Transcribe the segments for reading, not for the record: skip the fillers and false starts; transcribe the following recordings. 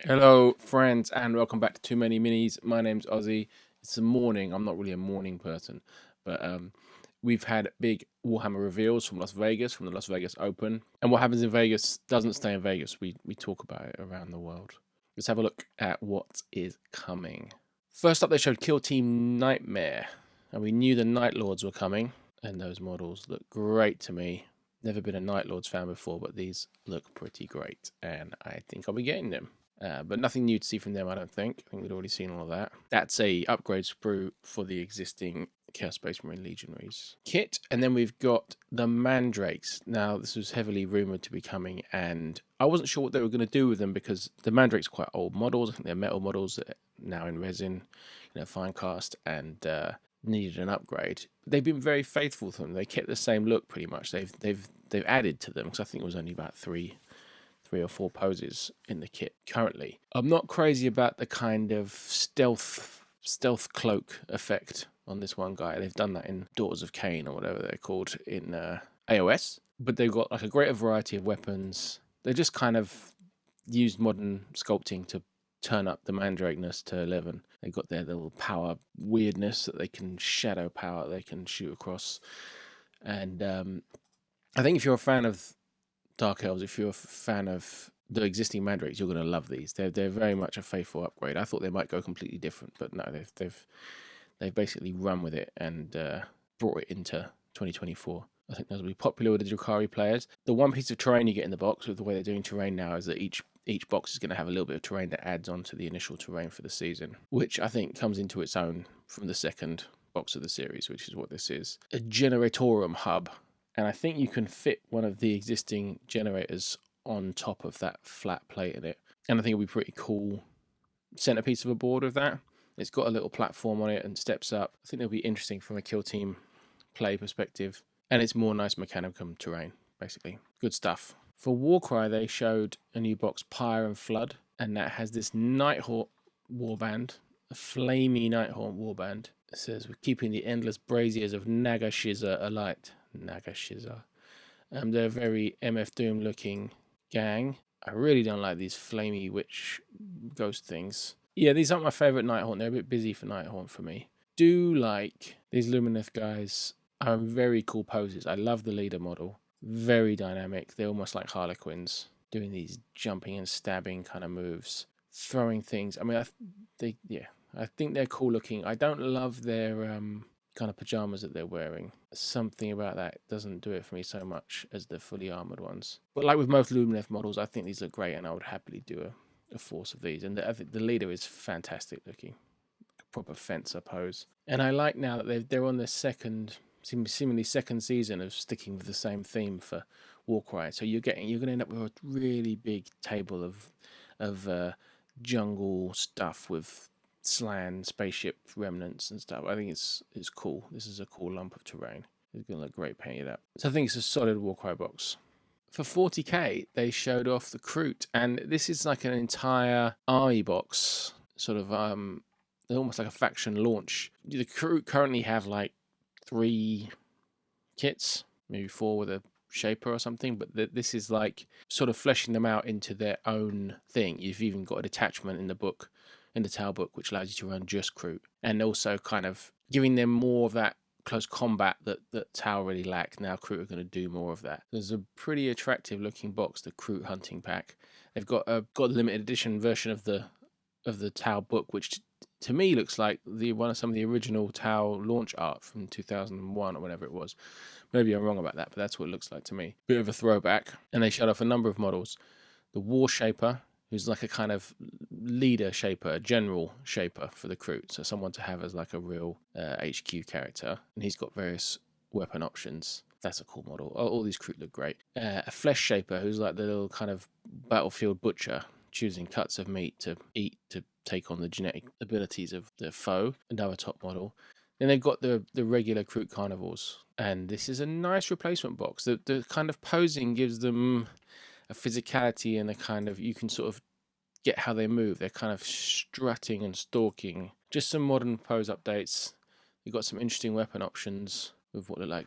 Hello, friends, and welcome back to Too Many Minis. My name's Ossie. It's the morning. I'm not really a morning person, but we've had big Warhammer reveals from Las Vegas, from the Las Vegas Open. And what happens in Vegas doesn't stay in Vegas. We talk about it around the world. Let's have a look at what is coming. First up, they showed Kill Team Nightmare, and we knew the Night Lords were coming, and those models look great to me. Never been a Night Lords fan before, but these look pretty great, and I think I'll be getting them. But nothing new to see from them, I don't think. I think we'd already seen all of that. That's a upgrade sprue for the existing Chaos Space Marine Legionaries kit. And then we've got the Mandrakes. Now, this was heavily rumoured to be coming, and I wasn't sure what they were going to do with them because the Mandrakes are quite old models. I think they're metal models that are now in resin, fine cast, and needed an upgrade. They've been very faithful to them. They kept the same look pretty much. They've added to them because I think it was only about three or four poses in the kit currently. I'm not crazy about the kind of stealth cloak effect on this one guy. They've done that in Daughters of Cain or whatever they're called in AOS, but they've got like a greater variety of weapons. They just kind of used modern sculpting to turn up the Mandrakeness to 11. They've got their little power weirdness that they can shadow power, they can shoot across. And I think if you're a fan of Dark Elves, if you're a fan of the existing Mandrakes, you're going to love these. They're very much a faithful upgrade. I thought they might go completely different, but no, they've basically run with it and brought it into 2024. I think those will be popular with the Drukhari players. The one piece of terrain you get in the box, with the way they're doing terrain now, is that each box is going to have a little bit of terrain that adds on to the initial terrain for the season, which I think comes into its own from the second box of the series, which is what this is. A Generatorum hub. And I think you can fit one of the existing generators on top of that flat plate in it. And I think it'll be pretty cool centerpiece of a board with that. It's got a little platform on it and steps up. I think it'll be interesting from a kill team play perspective. And it's more nice Mechanicum terrain, basically. Good stuff. For Warcry, they showed a new box, Pyre and Flood. And that has this Nighthawk warband, a flamey Nighthawk warband. It says, we're keeping the endless braziers of Nagashiza alight. Nagashiza. They're a very MF Doom looking gang. I really don't like these flamey witch ghost things. Yeah, these aren't my favourite Nighthaunt. They're a bit busy for Nighthaunt for me. Do like these Lumineth guys are very cool poses. I love the leader model. Very dynamic. They're almost like Harlequins, doing these jumping and stabbing kind of moves, throwing things. I mean, I think they're cool looking. I don't love their kind of pajamas that they're wearing. Something about that doesn't do it for me so much as the fully armored ones. But like with most Lumineth models, I think these look great, and I would happily do a force of these. And I think the leader is fantastic looking, a proper fencer pose. And I like now that they're on their seemingly second season of sticking with the same theme for Warcry. So you're going to end up with a really big table of jungle stuff with Slan spaceship remnants and stuff. I think it's cool. This is a cool lump of terrain. It's going to look great painted up. So I think it's a solid Warcry box. For 40k, they showed off the Kroot, and this is like an entire army box, sort of almost like a faction launch. The Kroot currently have like 3 kits, maybe 4 with a shaper or something, but this is like sort of fleshing them out into their own thing. You've even got a detachment in the book, in the Tau book, which allows you to run just Kroot, and also kind of giving them more of that close combat that Tau really lacked. Now Kroot are going to do more of that. There's a pretty attractive looking box, the Kroot hunting pack. They've got a limited edition version of the Tau book, which to me looks like some of the original Tau launch art from 2001 or whatever it was. Maybe I'm wrong about that, but that's what it looks like to me. Bit of a throwback. And they showed off a number of models. The War Shaper, who's like a kind of leader shaper, a general shaper for the Kroot. So someone to have as like a real HQ character. And he's got various weapon options. That's a cool model. All these Kroot look great. A Flesh Shaper, who's like the little kind of battlefield butcher, choosing cuts of meat to eat to take on the genetic abilities of the foe. Another top model. Then they've got the regular Kroot carnivores. And this is a nice replacement box. The kind of posing gives them a physicality and a kind of, you can sort of get how they move. They're kind of strutting and stalking. Just some modern pose updates. You've got some interesting weapon options with what look like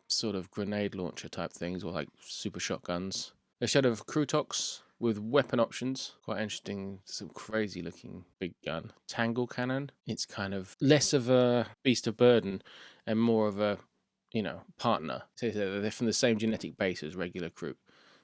sort of grenade launcher type things, or like super shotguns. They showed off Krutox, with weapon options. Quite interesting, some crazy looking big gun. Tangle cannon. It's kind of less of a beast of burden and more of a, partner. So they're from the same genetic base as regular crew.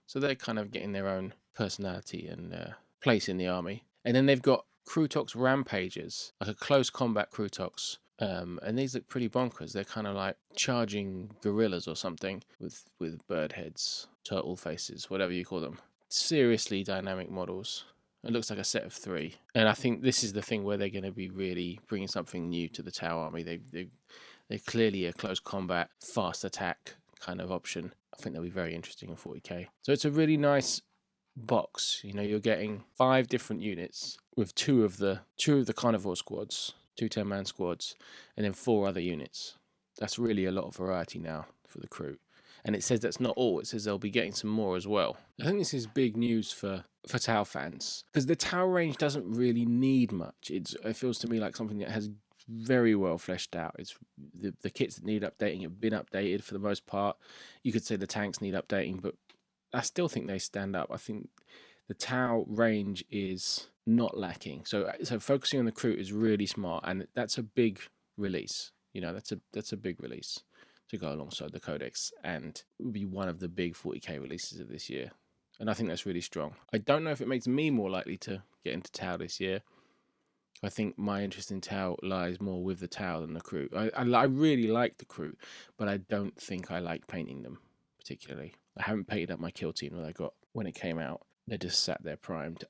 So they're kind of getting their own personality and place in the army. And then they've got Krutox Rampagers, like a close combat Krutox. And these look pretty bonkers. They're kind of like charging gorillas or something with bird heads, turtle faces, whatever you call them. Seriously dynamic models. It looks like a set of 3. And I think this is the thing where they're going to be really bringing something new to the Tau army. They're clearly a close combat, fast attack kind of option. I think they'll be very interesting in 40k. So it's a really nice box. You're getting 5 different units with two of the carnivore squads, 2 10-man squads, and then 4 other units. That's really a lot of variety now for the crew. And it says that's not all. It says they'll be getting some more as well. I think this is big news for Tau fans, because the Tau range doesn't really need much. It feels to me like something that has very well fleshed out. It's the kits that need updating have been updated for the most part. You could say the tanks need updating, but I still think they stand up. I think the Tau range is not lacking. So focusing on the crew is really smart, and that's a big release. That's a big release to go alongside the Codex, and it will be one of the big 40k releases of this year. And I think that's really strong. I don't know if it makes me more likely to get into Tau this year. I think my interest in Tau lies more with the Tau than the crew. I really like the crew, but I don't think I like painting them particularly. I haven't painted up my kill team that I got when it came out. They just sat there primed.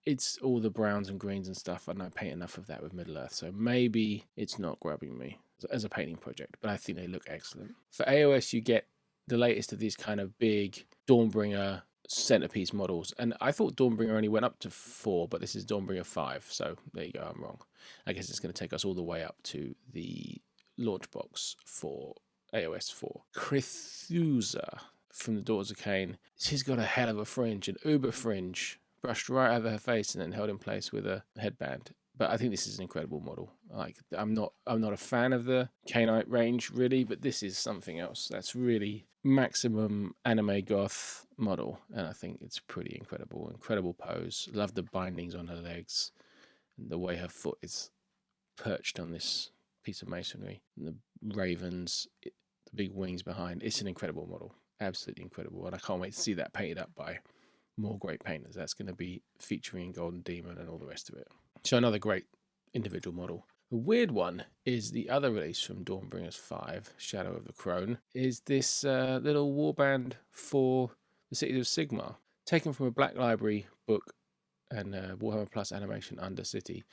It's all the browns and greens and stuff, and I paint enough of that with Middle Earth, so maybe it's not grabbing me as a painting project, but I think they look excellent. For AOS, you get the latest of these kind of big Dawnbringer centerpiece models, and I thought Dawnbringer only went up to 4, but this is Dawnbringer 5, so there you go, I'm wrong. I guess it's going to take us all the way up to the launch box for AOS 4. Crithuza from the Daughters of Cain. She's got a hell of a fringe, an uber fringe, brushed right over her face and then held in place with a headband. But I think this is an incredible model. Like, I'm not a fan of the Cainite range really, but this is something else. That's really maximum anime goth model, and I think it's pretty incredible. Incredible pose. Love the bindings on her legs, and the way her foot is perched on this piece of masonry, and the ravens, the big wings behind. It's an incredible model. Absolutely incredible, and I can't wait to see that painted up by more great painters. That's going to be featuring Golden Demon and all the rest of it. So another great individual model. The weird one is the other release from Dawnbringers 5, Shadow of the Crone, is this little warband for the Cities of Sigmar, taken from a Black Library book and Warhammer Plus animation Undercity,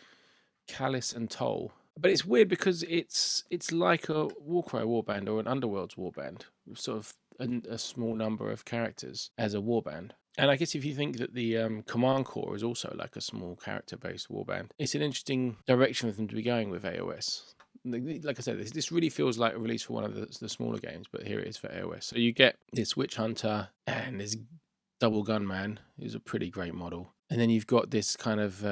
Callous and Toll. But it's weird because it's like a Warcry warband or an Underworlds warband, with sort of a small number of characters as a warband. And I guess if you think that the Command Corps is also like a small character-based warband, it's an interesting direction for them to be going with AOS. Like I said, this really feels like a release for one of the smaller games, but here it is for AOS. So you get this Witch Hunter and this Double Gunman, who's a pretty great model. And then you've got this kind of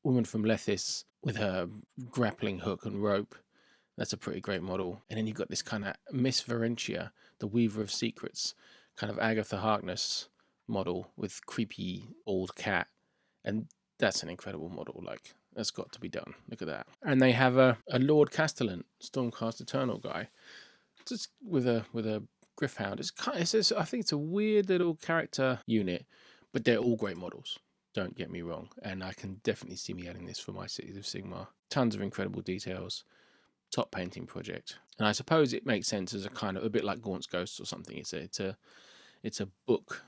woman from Lethis with her grappling hook and rope. That's a pretty great model. And then you've got this kind of Miss Varentia, the Weaver of Secrets, kind of Agatha Harkness model with creepy old cat, and that's an incredible model. Like, that's got to be done. Look at that. And they have a Lord Castellan, Stormcast Eternal guy, just with a Griffhound. I think it's a weird little character unit, but they're all great models. Don't get me wrong, and I can definitely see me adding this for my Cities of Sigmar. Tons of incredible details. Top painting project, and I suppose it makes sense as a kind of a bit like Gaunt's Ghosts or something. It's a book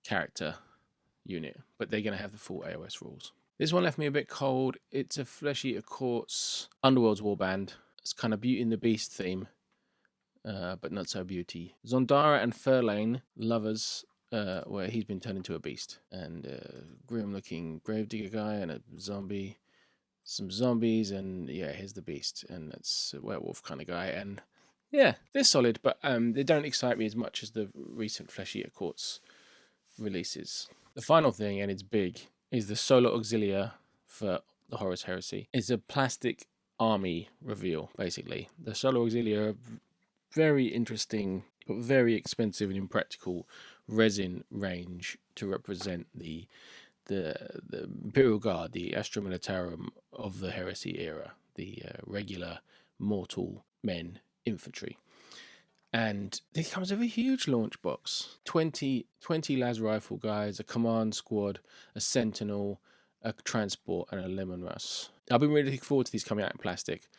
character unit, but they're going to have the full AOS rules. This one left me a bit cold. It's a Flesh Eater Courts Underworlds warband. It's kind of Beauty and the Beast theme, but not so beauty. Zondara and Furlane, lovers, where he's been turned into a beast, and grim-looking gravedigger guy and a zombie. Some zombies, and yeah, here's the beast, and that's a werewolf kind of guy, and yeah, they're solid, but they don't excite me as much as the recent Flesh Eater Courts releases. The final thing, and it's big, is the Solar Auxilia for the Horus Heresy. It's a plastic army reveal, basically. The Solar Auxilia are very interesting but very expensive and impractical resin range to represent the Imperial Guard, the Astra Militarum of the Heresy era, the regular mortal men infantry. And it comes with a huge launch box, 20 las rifle guys, a command squad, a sentinel, a transport, and a lemon russ. I've been really looking forward to these coming out in plastic.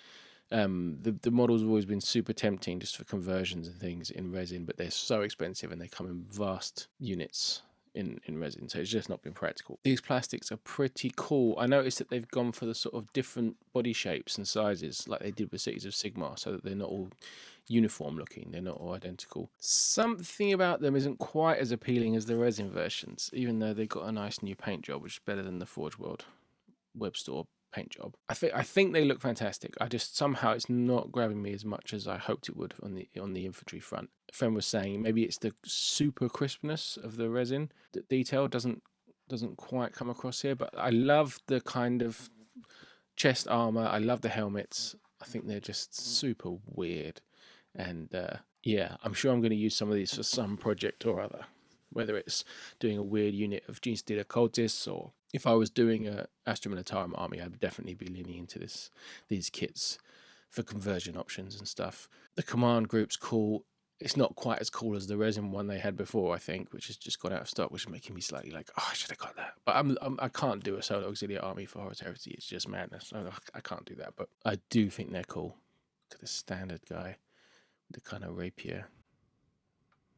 The models have always been super tempting just for conversions and things in resin, but they're so expensive and they come in vast units in resin, so it's just not been practical. These plastics are pretty cool. I noticed that they've gone for the sort of different body shapes and sizes like they did with Cities of Sigmar, so that they're not all uniform looking, they're not all identical. Something about them isn't quite as appealing as the resin versions, even though they've got a nice new paint job, which is better than the Forge World web store paint job. I think they look fantastic. I just somehow it's not grabbing me as much as I hoped it would on the infantry front. A friend was saying maybe it's the super crispness of the resin. The detail doesn't quite come across here, but I love the kind of chest armor. I love the helmets. I think they're just super weird, and yeah, I'm sure I'm going to use some of these for some project or other, whether it's doing a weird unit of Gene Stealer cultists, or if I was doing a Astra Militarum army, I'd definitely be leaning into these kits for conversion options and stuff. The command group's cool. It's not quite as cool as the resin one they had before, I think, which has just gone out of stock, which is making me slightly like, oh, I should have got that. But I can't do a solo auxiliary army for Horus Heresy. It's just madness. I can't do that, but I do think they're cool. Look at the standard guy, the kind of rapier.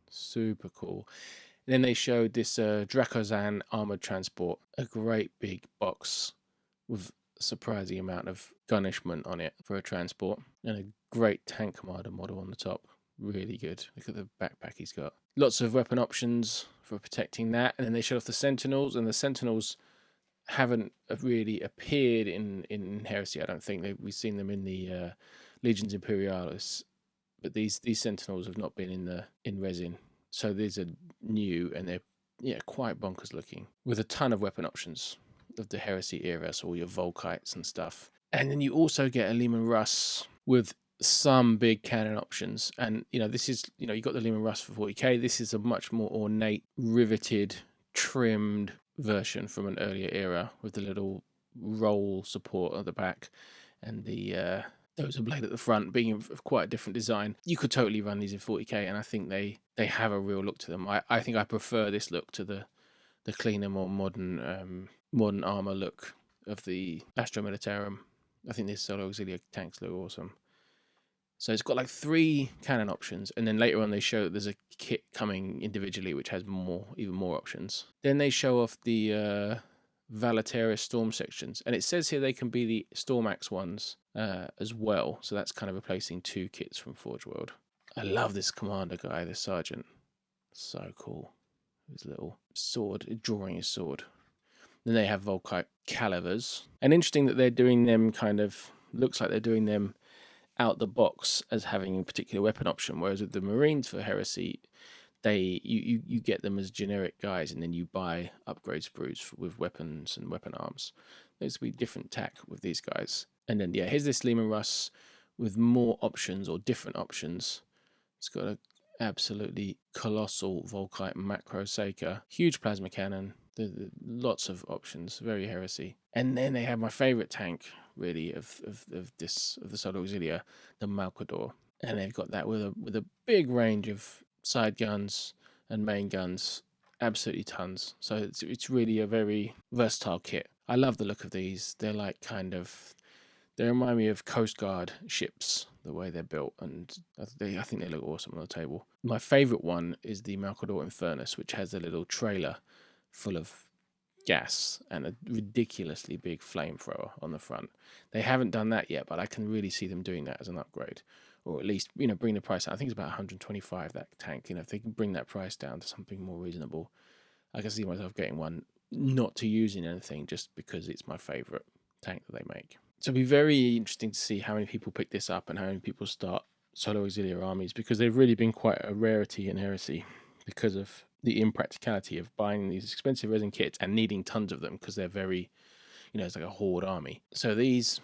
Super cool. Then they showed this Drakozan armored transport, a great big box with a surprising amount of gunishment on it for a transport, and a great tank commander model on the top. Really good. Look at the backpack he's got. Lots of weapon options for protecting that. And then they showed off the Sentinels, and the Sentinels haven't really appeared in Heresy, I don't think. We've seen them in the Legions Imperialis, but these Sentinels have not been in resin. So these are new, and they're quite bonkers looking, with a ton of weapon options of the Heresy era, so all your Volkites and stuff. And then you also get a Leman Russ with some big cannon options. And, this is, you got the Leman Russ for 40k. This is a much more ornate, riveted, trimmed version from an earlier era with the little roll support at the back and the dozer blade at the front being of quite a different design. You could totally run these in 40k, and I think they have a real look to them. I think I prefer this look to the cleaner, more modern armor look of the Astra Militarum. I think this solo auxiliary tanks look awesome. So it's got like 3 cannon options, and then later on they show that there's a kit coming individually which has even more options. Then they show off the Valateris Storm sections, and it says here they can be the Stormax ones as well, so that's kind of replacing 2 kits from Forge World. I love this commander guy, the sergeant. So cool. His little sword, drawing his sword. Then they have Volkite calivers, and interesting that they're doing them looks like they're doing them out the box as having a particular weapon option, whereas with the Marines for Heresy, you get them as generic guys, and then you buy upgrade sprues with weapons and weapon arms. There's will be different tack with these guys. And then here's this Leman Russ with more options or different options. It's got an absolutely colossal Volkite macro Seeker, huge plasma cannon, lots of options, very Heresy. And then they have my favorite tank, really, of the Solo Auxilia, the Malcador, and they've got that with a big range of side guns and main guns, absolutely tons. So it's really a very versatile kit. I love the look of these. They're like they remind me of Coast Guard ships, the way they're built, and I think they look awesome on the table. My favorite one is the Malcador Infernus, which has a little trailer full of gas and a ridiculously big flamethrower on the front. They haven't done that yet, but I can really see them doing that as an upgrade, or at least bring the price down. I think it's about 125, that tank. If they can bring that price down to something more reasonable, I can see myself getting one, not to use in anything, just because it's my favorite tank that they make. So it'll be very interesting to see how many people pick this up and how many people start solo auxiliary armies, because they've really been quite a rarity in Heresy because of the impracticality of buying these expensive resin kits and needing tons of them, because they're very, it's like a horde army. So these,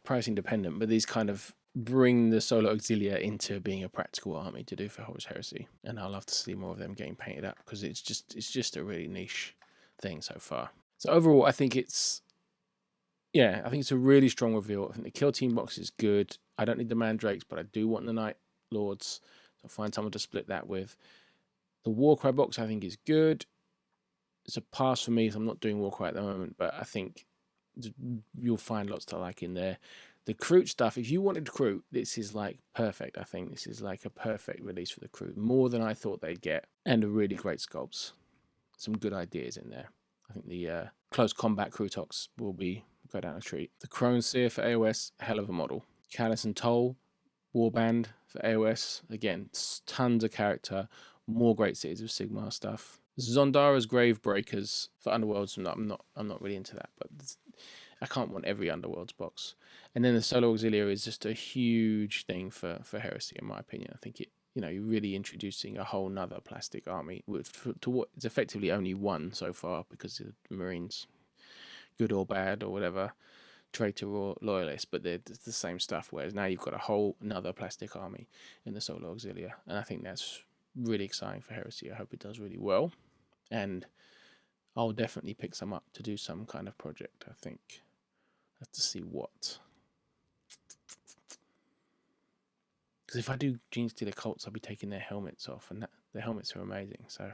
pricing dependent, but these kind of bring the Solo Auxilia into being a practical army to do for Horus Heresy, and I'll love to see more of them getting painted up because it's just a really niche thing so far. So overall, I think it's a really strong reveal. I think the Kill Team box is good. I don't need the Mandrakes, but I do want the Night Lords. So I'll find someone to split that with. The Warcry box I think is good. It's a pass for me, so I'm not doing Warcry at the moment, but I think you'll find lots to like in there. The Kroot stuff, if you wanted Kroot, this is like perfect. I think this is like a perfect release for the Kroot. More than I thought they'd get. And a really great sculpts. Some good ideas in there. I think the close combat Krootox will go down a treat. The Crone Seer for AOS, hell of a model. Callus and Toll, Warband for AOS. Again, tons of character. More great Cities of Sigmar stuff. Zondara's Gravebreakers for Underworlds. I'm not really into that, but I can't want every Underworlds box. And then the Solo Auxilia is just a huge thing for Heresy, in my opinion. I think you're really introducing a whole nother plastic army to what is effectively only one so far because of the Marines, good or bad or whatever, traitor or loyalist, but it's the same stuff. Whereas now you've got a whole another plastic army in the Solo Auxilia, and I think that's really exciting for Heresy. I hope it does really well, and I'll definitely pick some up to do some kind of project. I think I have to see what. Because if I do Gene Stealer Cults, I'll be taking their helmets off, and their helmets are amazing. So,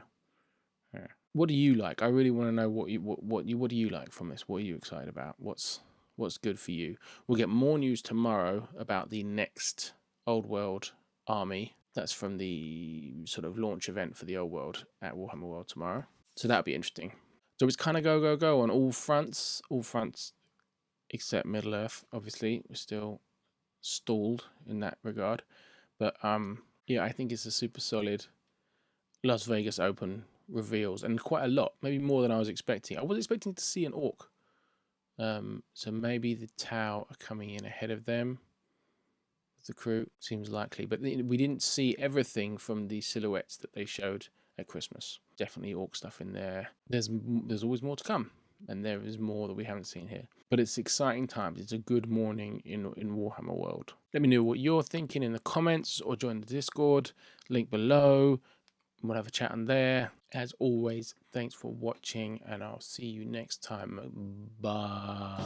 yeah. What do you like? I really want to know what do you like from this? What are you excited about? What's good for you? We'll get more news tomorrow about the next Old World army. That's from the sort of launch event for the Old World at Warhammer World tomorrow. So that'll be interesting. So it's kind of go on all fronts except Middle Earth. Obviously, we're still stalled in that regard. But I think it's a super solid Las Vegas Open reveals, and quite a lot, maybe more than I was expecting. I was expecting to see an Orc. So maybe the Tau are coming in ahead of them. The Crew seems likely, but we didn't see everything from the silhouettes that they showed at Christmas. Definitely Orc stuff in there. There's always more to come, and there is more that we haven't seen here. But it's exciting times. It's a good morning in Warhammer World. Let me know what you're thinking in the comments, or join the Discord, link below. We'll have a chat on there. As always, thanks for watching, and I'll see you next time. Bye.